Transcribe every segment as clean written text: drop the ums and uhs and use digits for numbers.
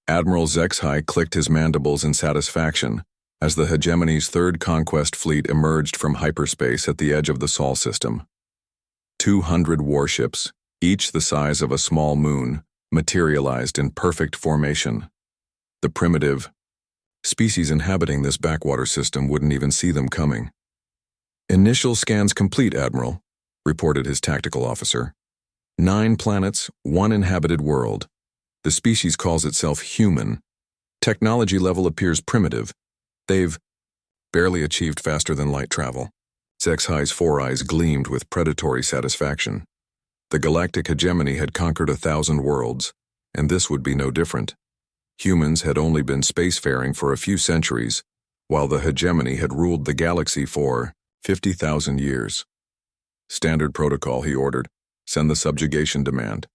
Admiral HFY clicked his mandibles in satisfaction as the hegemony's third conquest fleet emerged from hyperspace at the edge of the Sol system. 200 warships, each the size of a small moon, materialized in perfect formation. The primitive species inhabiting this backwater system wouldn't even see them coming. "Initial scans complete, Admiral," reported his tactical officer. 9 planets, 1 inhabited world. The species calls itself human. Technology level appears primitive. They've barely achieved faster than light travel. HFY's 4 eyes gleamed with predatory satisfaction. The galactic hegemony had conquered 1,000 worlds, and this would be no different. Humans had only been spacefaring for a few centuries, while the hegemony had ruled the galaxy for 50,000 years. "Standard protocol," he ordered. "Send the subjugation demand."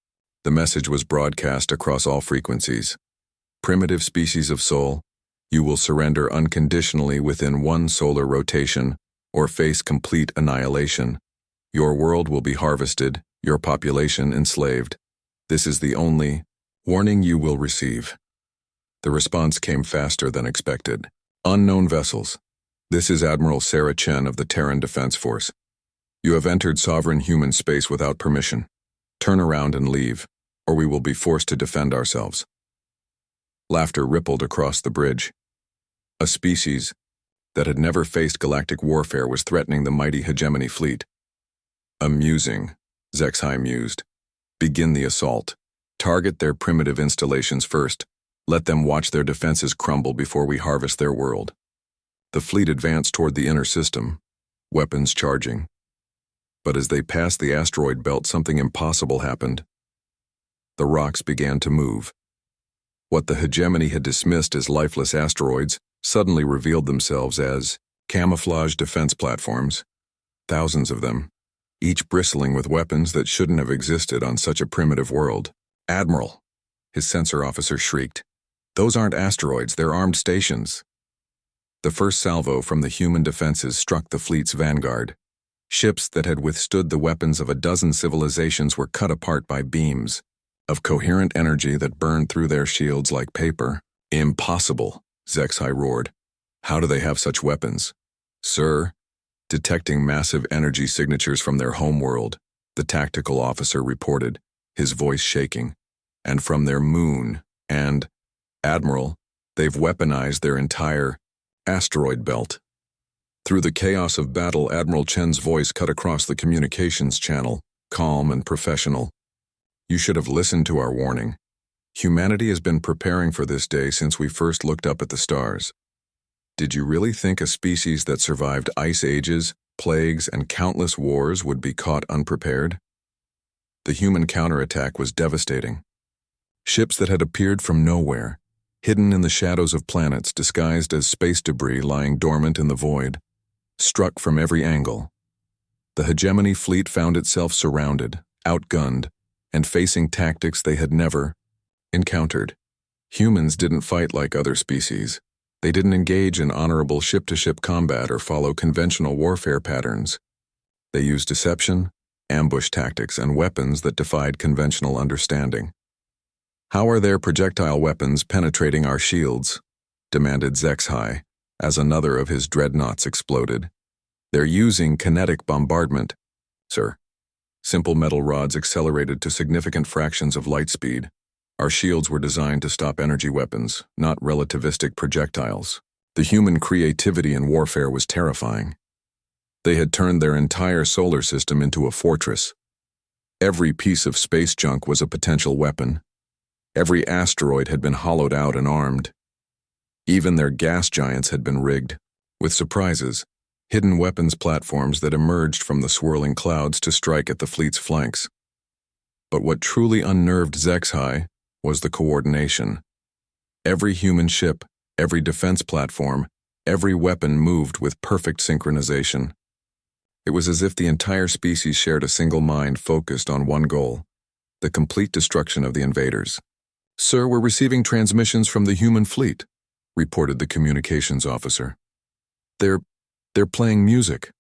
The message was broadcast across all frequencies. "Primitive species of Sol, you will surrender unconditionally within 1 solar rotation or face complete annihilation. Your world will be harvested, your population enslaved. This is the only warning you will receive." The response came faster than expected. "Unknown vessels. This is Admiral Sarah Chen of the Terran Defense Force. You have entered sovereign human space without permission. Turn around and leave, or we will be forced to defend ourselves." Laughter rippled across the bridge. A species that had never faced galactic warfare was threatening the mighty hegemony fleet. "Amusing," HFY mused. "Begin the assault. Target their primitive installations first. Let them watch their defenses crumble before we harvest their world." The fleet advanced toward the inner system, weapons charging. But as they passed the asteroid belt, something impossible happened. The rocks began to move. What the hegemony had dismissed as lifeless asteroids suddenly revealed themselves as camouflage defense platforms. Thousands of them, each bristling with weapons that shouldn't have existed on such a primitive world. "Admiral," his sensor officer shrieked. "Those aren't asteroids, they're armed stations." The first salvo from the human defenses struck the fleet's vanguard. Ships that had withstood the weapons of a dozen civilizations were cut apart by beams of coherent energy that burned through their shields like paper. "Impossible," HFY roared. "How do they have such weapons?" "Sir," detecting massive energy signatures from their homeworld, the tactical officer reported, his voice shaking. "And from their moon, and, Admiral, they've weaponized their entire asteroid belt." Through the chaos of battle, Admiral Chen's voice cut across the communications channel, calm and professional. "You should have listened to our warning. Humanity has been preparing for this day since we first looked up at the stars. Did you really think a species that survived ice ages, plagues, and countless wars would be caught unprepared?" The human counterattack was devastating. Ships that had appeared from nowhere, hidden in the shadows of planets disguised as space debris lying dormant in the void, struck from every angle. The hegemony fleet found itself surrounded, outgunned, and facing tactics they had never encountered. Humans didn't fight like other species. They didn't engage in honorable ship-to-ship combat or follow conventional warfare patterns. They used deception, ambush tactics, and weapons that defied conventional understanding. "How are their projectile weapons penetrating our shields?" demanded HFY, as another of his dreadnoughts exploded. "They're using kinetic bombardment, sir. Simple metal rods accelerated to significant fractions of light speed. Our shields were designed to stop energy weapons, not relativistic projectiles." The human creativity in warfare was terrifying. They had turned their entire solar system into a fortress. Every piece of space junk was a potential weapon. Every asteroid had been hollowed out and armed. Even their gas giants had been rigged, with surprises, hidden weapons platforms that emerged from the swirling clouds to strike at the fleet's flanks. But what truly unnerved HFY was the coordination. Every human ship, every defense platform, every weapon moved with perfect synchronization. It was as if the entire species shared a single mind focused on one goal: the complete destruction of the invaders. "Sir, we're receiving transmissions from the human fleet," reported the communications officer. They're playing music."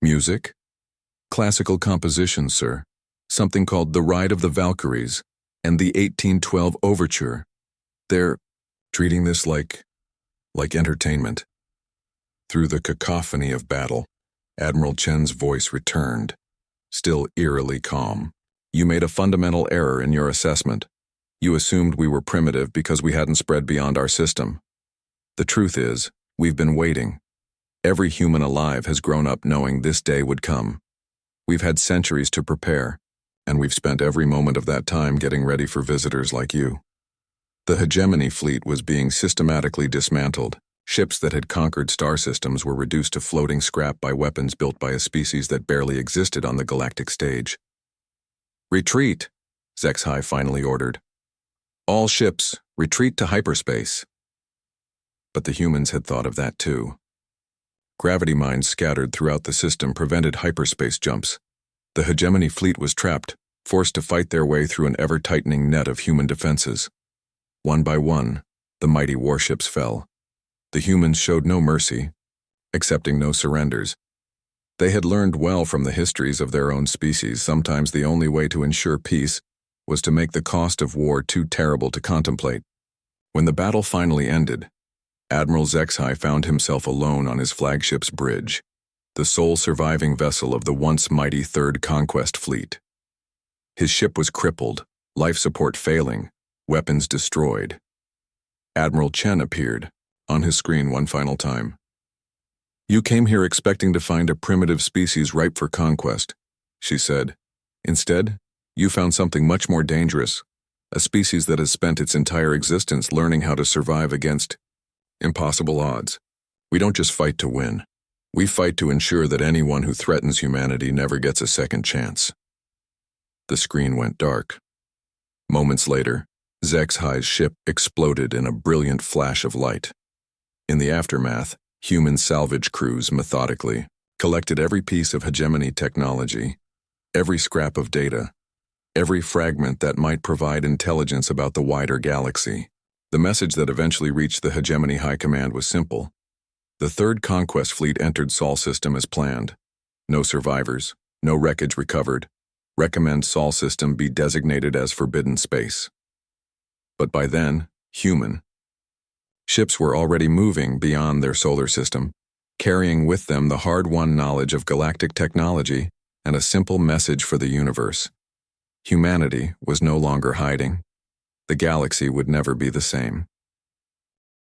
"Music?" "Classical compositions, sir. Something called The Ride of the Valkyries and the 1812 Overture. They're treating this like entertainment. Through the cacophony of battle, Admiral Chen's voice returned, still eerily calm. You made a fundamental error in your assessment. You assumed we were primitive because we hadn't spread beyond our system. The truth is, we've been waiting. Every human alive has grown up knowing this day would come. We've had centuries to prepare, and we've spent every moment of that time getting ready for visitors like you. The hegemony fleet was being systematically dismantled. Ships that had conquered star systems were reduced to floating scrap by weapons built by a species that barely existed on the galactic stage. Retreat, HFY finally ordered. All ships, retreat to hyperspace. But the humans had thought of that too. Gravity mines scattered throughout the system prevented hyperspace jumps. The hegemony fleet was trapped, forced to fight their way through an ever-tightening net of human defenses. One by one, the mighty warships fell. The humans showed no mercy, accepting no surrenders. They had learned well from the histories of their own species. Sometimes the only way to ensure peace was to make the cost of war too terrible to contemplate. When the battle finally ended, Admiral HFY found himself alone on his flagship's bridge, the sole surviving vessel of the once mighty Third Conquest Fleet. His ship was crippled, life support failing, weapons destroyed. Admiral Chen appeared on his screen one final time. You came here expecting to find a primitive species ripe for conquest, she said. Instead, you found something much more dangerous, a species that has spent its entire existence learning how to survive against impossible odds. We don't just fight to win. We fight to ensure that anyone who threatens humanity never gets a second chance. The screen went dark. Moments later, HFY's ship exploded in a brilliant flash of light. In the aftermath, human salvage crews methodically collected every piece of hegemony technology, every scrap of data, every fragment that might provide intelligence about the wider galaxy. The message that eventually reached the hegemony high command was simple. The Third Conquest Fleet entered Sol System as planned. No survivors, no wreckage recovered. Recommend Sol System be designated as forbidden space. But by then, human ships were already moving beyond their solar system, carrying with them the hard-won knowledge of galactic technology and a simple message for the universe. Humanity was no longer hiding. The galaxy would never be the same.